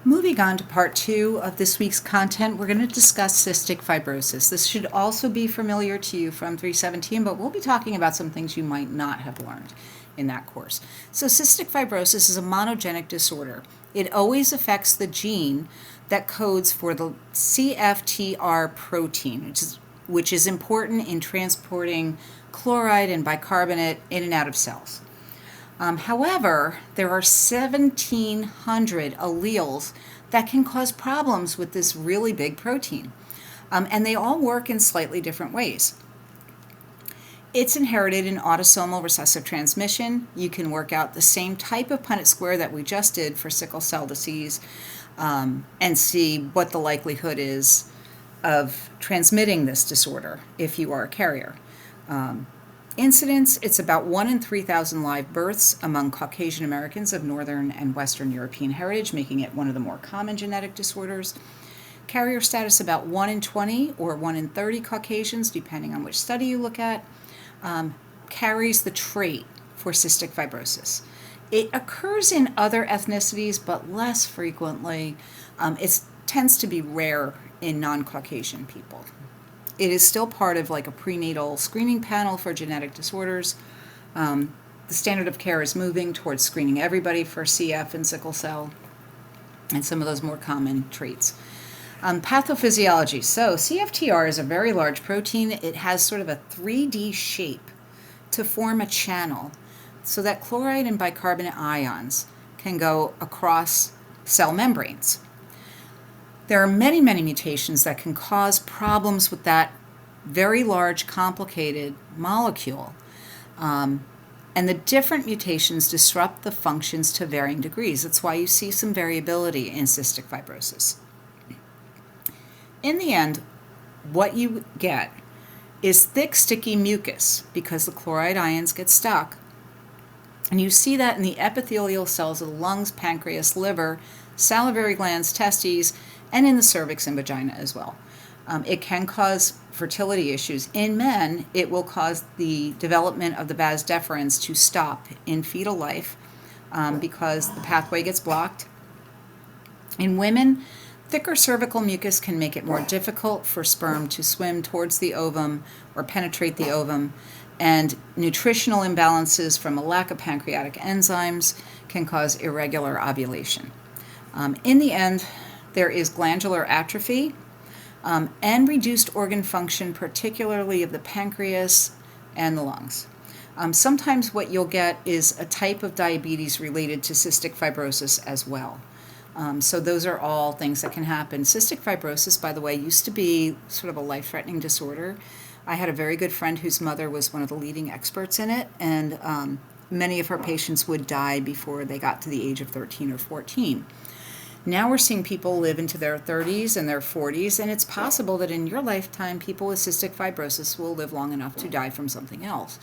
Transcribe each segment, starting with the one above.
Moving on to part 2 of this week's content, we're going to discuss cystic fibrosis. This should also be familiar to you from 317, but we'll be talking about some things you might not have learned in that course. So cystic fibrosis is a monogenic disorder. It always affects the gene that codes for the CFTR protein, which is important in transporting chloride and bicarbonate in and out of cells. However, there are 1,700 alleles that can cause problems with this really big protein, and they all work in slightly different ways. It's inherited in autosomal recessive transmission. You can work out the same type of Punnett square that we just did for sickle cell disease and see what the likelihood is of transmitting this disorder if you are a carrier. Incidence, it's about 1 in 3,000 live births among Caucasian Americans of Northern and Western European heritage, making it one of the more common genetic disorders. Carrier status, about 1 in 20 or 1 in 30 Caucasians, depending on which study you look at, carries the trait for cystic fibrosis. It occurs in other ethnicities, but less frequently. It tends to be rare in non-Caucasian people. It is still part of like a prenatal screening panel for genetic disorders. The standard of care is moving towards screening everybody for CF and sickle cell and some of those more common traits. Pathophysiology. So CFTR is a very large protein. It has sort of a 3D shape to form a channel so that chloride and bicarbonate ions can go across cell membranes. There are many, many mutations that can cause problems with that very large, complicated molecule. And the different mutations disrupt the functions to varying degrees. That's why you see some variability in cystic fibrosis. In the end, what you get is thick, sticky mucus because the chloride ions get stuck. And you see that in the epithelial cells of the lungs, pancreas, liver, salivary glands, testes, and in the cervix and vagina as well. It can cause fertility issues. In men, it will cause the development of the vas deferens to stop in fetal life because the pathway gets blocked. In women, thicker cervical mucus can make it more difficult for sperm to swim towards the ovum or penetrate the ovum, and nutritional imbalances from a lack of pancreatic enzymes can cause irregular ovulation. In the end, there is glandular atrophy and reduced organ function, particularly of the pancreas and the lungs. Sometimes what you'll get is a type of diabetes related to cystic fibrosis as well. So those are all things that can happen. Cystic fibrosis, by the way, used to be sort of a life-threatening disorder. I had a very good friend whose mother was one of the leading experts in it, and many of her patients would die before they got to the age of 13 or 14. Now we're seeing people live into their 30s and their 40s, and it's possible that in your lifetime, people with cystic fibrosis will live long enough to die from something else,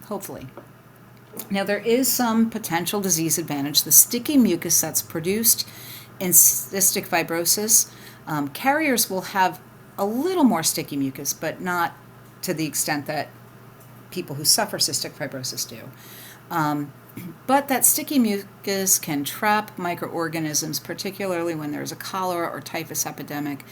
hopefully. Now, there is some potential disease advantage. The sticky mucus that's produced in cystic fibrosis, carriers will have a little more sticky mucus, but not to the extent that people who suffer cystic fibrosis do. But that sticky mucus can trap microorganisms, particularly when there's a cholera or typhus epidemic.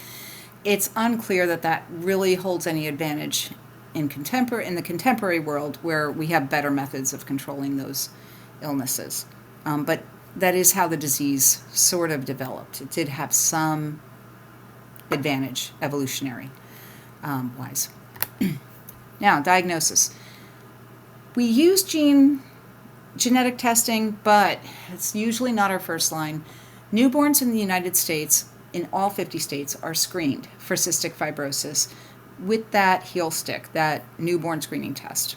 It's unclear that that really holds any advantage in the contemporary world, where we have better methods of controlling those illnesses. But that is how the disease sort of developed. It did have some advantage evolutionary wise. Now, diagnosis. We use genetic testing, but it's usually not our first line. Newborns in the United States, in all 50 states, are screened for cystic fibrosis with that heel stick, that newborn screening test.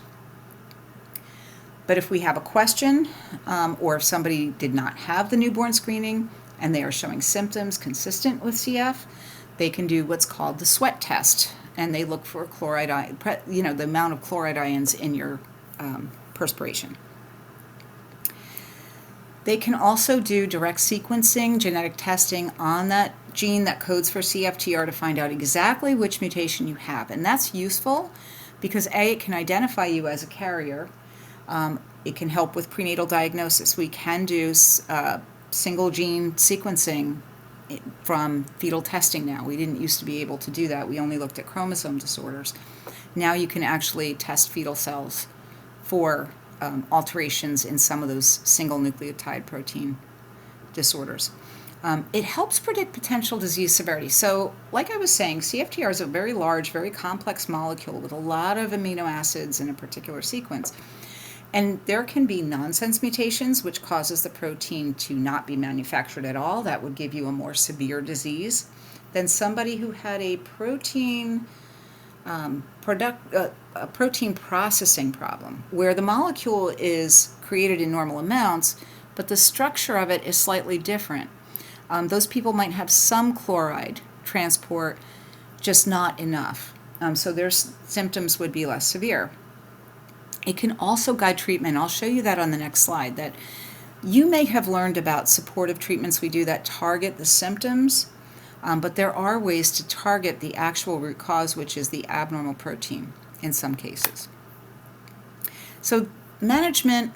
But if we have a question, or if somebody did not have the newborn screening and they are showing symptoms consistent with CF, they can do what's called the sweat test, and they look for chloride, the amount of chloride ions in your perspiration. They can also do direct sequencing, genetic testing on that gene that codes for CFTR to find out exactly which mutation you have. And that's useful because A, it can identify you as a carrier. It can help with prenatal diagnosis. We can do single gene sequencing from fetal testing now. We didn't used to be able to do that. We only looked at chromosome disorders. Now you can actually test fetal cells for alterations in some of those single nucleotide protein disorders. It helps predict potential disease severity. So, like I was saying, CFTR is a very large, very complex molecule with a lot of amino acids in a particular sequence. And there can be nonsense mutations, which causes the protein to not be manufactured at all. That would give you a more severe disease than somebody who had a protein protein processing problem, where the molecule is created in normal amounts, but the structure of it is slightly different. Those people might have some chloride transport, just not enough. So their symptoms would be less severe. It can also guide treatment. I'll show you that on the next slide, that you may have learned about supportive treatments we do that target the symptoms, but there are ways to target the actual root cause, which is the abnormal protein in some cases. So management,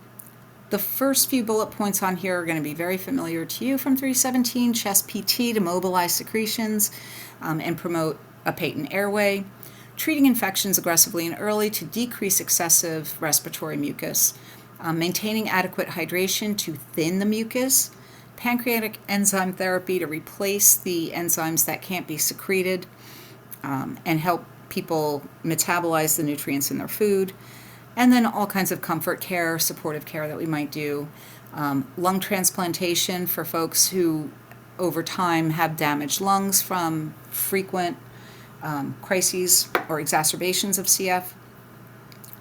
the first few bullet points on here are going to be very familiar to you from 317, chest PT to mobilize secretions and promote a patent airway. Treating infections aggressively and early to decrease excessive respiratory mucus, maintaining adequate hydration to thin the mucus, pancreatic enzyme therapy to replace the enzymes that can't be secreted and help people metabolize the nutrients in their food, and then all kinds of comfort care, supportive care that we might do, lung transplantation for folks who over time have damaged lungs from frequent crises or exacerbations of CF.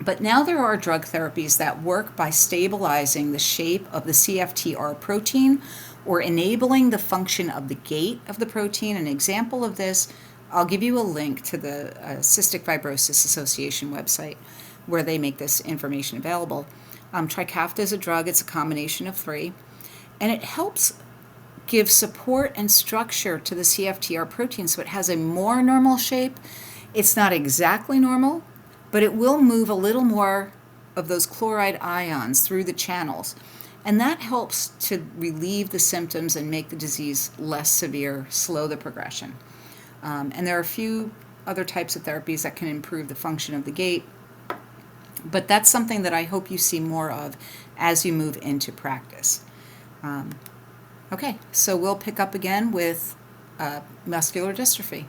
But now there are drug therapies that work by stabilizing the shape of the CFTR protein or enabling the function of the gate of the protein. An example of this, I'll give you a link to the Cystic Fibrosis Association website where they make this information available. Trikafta is a drug. It's a combination of 3, and it helps give support and structure to the CFTR protein so it has a more normal shape. It's not exactly normal, but it will move a little more of those chloride ions through the channels. And that helps to relieve the symptoms and make the disease less severe, slow the progression. And there are a few other types of therapies that can improve the function of the gate. But that's something that I hope you see more of as you move into practice. Okay, so we'll pick up again with muscular dystrophy.